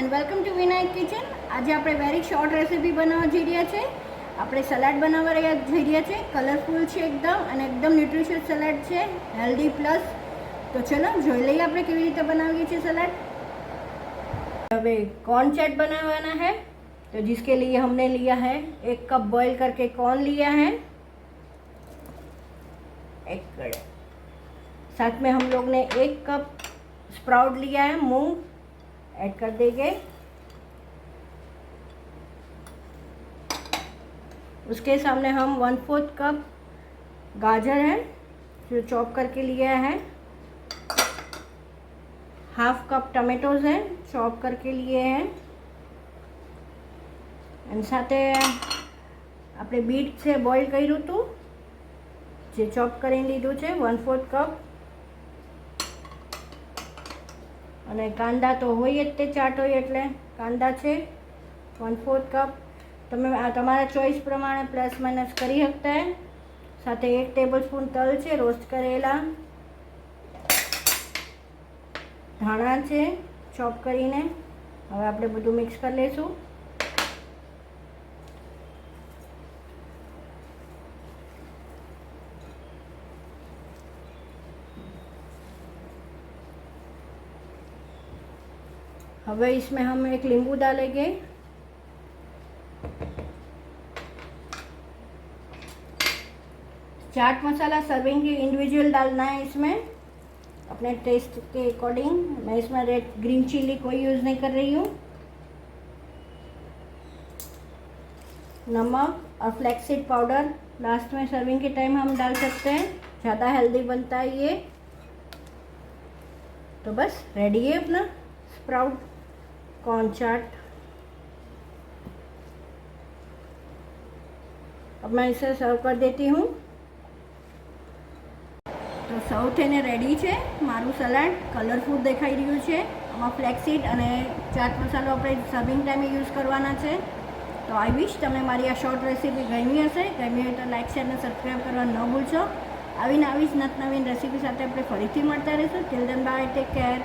And welcome to Vinayak kitchen. આજે આપણે very short recipe બનાવવા જઈ રહ્યા છે. આપણે સલાડ બનાવવા જઈ રહ્યા છે. કલરફુલ છે એકદમ અને એકદમ ન્યુટ્રિશિયસ સલાડ છે, હેલ્ધી પ્લસ. તો ચલો જોઈ લઈએ આપણે કેવી રીતે બનાવીએ છીએ સલાડ. હવે कॉर्न चाट बनाना है, तो जिसके लिए हमने लिया है 1 कप बॉईल करके कॉर्न लिया है, 1 कड़. साथ में हम लोग ने 1 कप स्प्राउट लिया है, मूंग ऐड कर देंगे. उसके सामने हम 1/4 कप गाजर है जो चॉप करके लिया है, 1/2 कप टमेटोज है चॉप करके लिए हैं, અને સાથે આપણે બીટ છે બોઇલ કર્યું હતું જે ચોપ કરીને લીધું છે 1/4 કપ. અને કાંદા તો હોય જ, તે ચાટ હોય એટલે કાંદા છે 1/4 કપ. તમે આ તમારા ચોઈસ પ્રમાણે પ્લસ માઇનસ કરી શકતા હે. સાથે 1 ટેબલ સ્પૂન તલ છે રોસ્ટ કરેલા, ધાણા છે ચોપ કરીને. હવે આપણે બધું મિક્સ કરી લઈશું. હવે इसमें हम 1 नींबू डालेंगे. चाट मसाला सर्विंग के इंडिविजुअल डालना है इसमें अपने टेस्ट के अकॉर्डिंग. मैं इसमें रेड ग्रीन चिली कोई यूज़ नहीं कर रही हूँ. नमक और फ्लैक्सीड पाउडर लास्ट में सर्विंग के टाइम हम डाल सकते हैं, ज़्यादा हेल्दी बनता है ये. तो बस रेडी है अपना स्प्राउट कॉर्न चाट. अब मैं इसे सर्व कर देती हूँ. તો સર્વ થઈને રેડી છે મારું સલાડ. કલરફુલ દેખાઈ રહ્યું છે. આમાં ફ્લેક્સીડ અને ચાટ મસાલો આપણે સર્વિંગ ટાઈમે યુઝ કરવાના છે. તો આઈ વિશ તમને મારી આ શોર્ટ રેસીપી ગમી હશે. ગમી હોય તો લાઇક શેર અને સબસ્ક્રાઈબ કરવા ન ભૂલશો. આવી જ નવીન રેસીપી સાથે આપણે ફરીથી મળતા રહીશું. Till then by, take care.